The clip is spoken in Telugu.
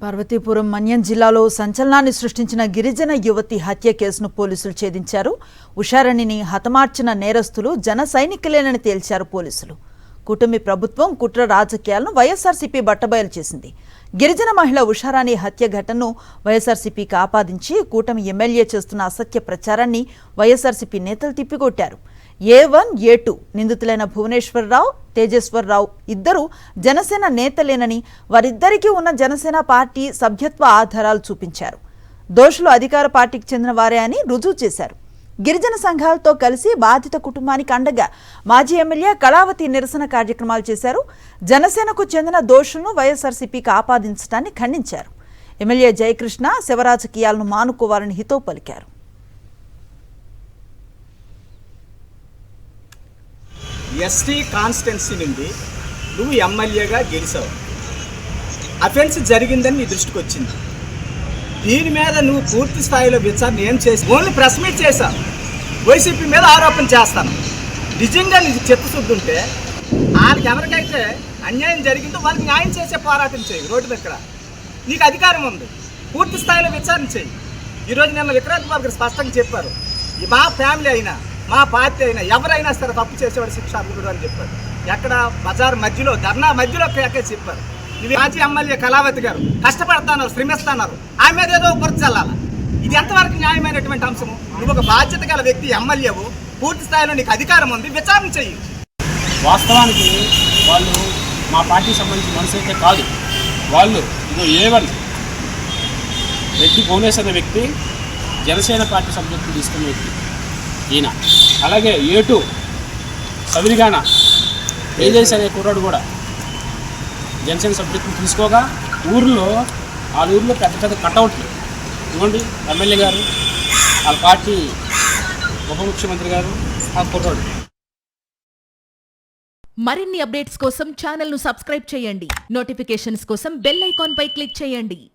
పార్వతీపురం మన్యం జిల్లాలో సంచలనాన్ని సృష్టించిన గిరిజన యువతి హత్య కేసును పోలీసులు ఛేదించారు. ఉషారాణిని హతమార్చిన నేరస్తులు జన సైనికులేనని తేల్చారు పోలీసులు. కూటమి ప్రభుత్వం కుట్ర రాజకీయాలను వైఎస్ఆర్సీపీ బట్టబయలు చేసింది. గిరిజన మహిళ ఉషారాణి హత్య ఘటనను వైఎస్ఆర్సీపీకి ఆపాదించి కూటమి ఎమ్మెల్యే చేస్తున్న అసత్య ప్రచారాన్ని వైఎస్ఆర్సీపీ నేతలు తిప్పికొట్టారు. A1, A2 నిందితులైన భువనేశ్వరరావు, తేజేశ్వరరావు ఇద్దరు జనసేన నేతలేనని, వారిద్దరికీ ఉన్న జనసేన పార్టీ సభ్యత్వ ఆధారాలు చూపించారు. దోషులు అధికార పార్టీకి చెందిన వారే అని రుజువు చేశారు. గిరిజన సంఘాలతో కలిసి బాధిత కుటుంబానికి అండగా మాజీ ఎమ్మెల్యే కళావతి నిరసన కార్యక్రమాలు చేశారు. జనసేనకు చెందిన దోషులను వైఎస్ఆర్సీపీకి ఆపాదించడాన్ని ఖండించారు. ఎమ్మెల్యే జయకృష్ణ శివరాజకీయాలను మానుకోవాలని హితవు పలికారు. ఎస్టీ కాన్స్టిట్యున్సీ నుండి నువ్వు ఎమ్మెల్యేగా గెలిచావు. అఫెన్స్ జరిగిందని నీ దృష్టికి వచ్చింది. దీని మీద నువ్వు పూర్తి స్థాయిలో విచారణ ఏం చేసి ఓన్లీ ప్రెస్ మీట్ చేశావు. వైసీపీ మీద ఆరోపణ చేస్తాను. నిజంగా నీకు చిత్తశుద్ధి ఉంటే వాళ్ళకి ఎవరికైతే అన్యాయం జరిగిందో వాళ్ళకి న్యాయం చేసే పోరాటం చేయి. రోడ్డు దగ్గర నీకు అధికారం ఉంది. పూర్తి స్థాయిలో విచారణ చేయి. ఈరోజు నిన్న విక్రాంత్ బాబు గారు స్పష్టంగా చెప్పారు, మా ఫ్యామిలీ అయినా మా పార్టీ అయినా ఎవరైనా సరే తప్పు చేసేవాడు శిక్షార్హుడు అని చెప్పారు. ఎక్కడ బజార్ మధ్యలో ధర్నా మధ్యలో ఎక్కేసి చెప్పారు. ఇవి మాజీ ఎమ్మెల్యే కళావతి గారు కష్టపడుతున్నారు, శ్రమిస్తున్నారు, ఆమె మీద ఏదో బురద చల్లాల. ఇది ఎంతవరకు న్యాయమైనటువంటి అంశము? నువ్వు ఒక బాధ్యత గల వ్యక్తి, ఎమ్మెల్యేవు, పూర్తి స్థాయిలో నీకు అధికారం ఉంది, విచారణ చెయ్యి. వాస్తవానికి వాళ్ళు మా పార్టీకి సంబంధించిన మనిషి అయితే కాదు. వాళ్ళు ఇదో A1 రెడ్డి భువనేశ్వర్ అనే వ్యక్తి జనసేన పార్టీ సభ్యత్వం తీసుకున్న వ్యక్తి ఈయన. అలాగే A2 సవిరిగాన తేజేశ్ అనే కుర్రాడు కూడా జనసేన సభ్యత్వం తీసుకోగా వాళ్ళ ఊర్లో పెద్ద పెద్ద కటౌట్లు ఇవ్వండి. ఎమ్మెల్యే గారు, వాళ్ళ పార్టీ ఉప ముఖ్యమంత్రి గారు, ఆ కుర్రాడు. మరిన్ని అప్డేట్స్ కోసం ఛానల్ను సబ్స్క్రైబ్ చేయండి. నోటిఫికేషన్స్ కోసం బెల్ ఐకాన్ పై క్లిక్ చేయండి.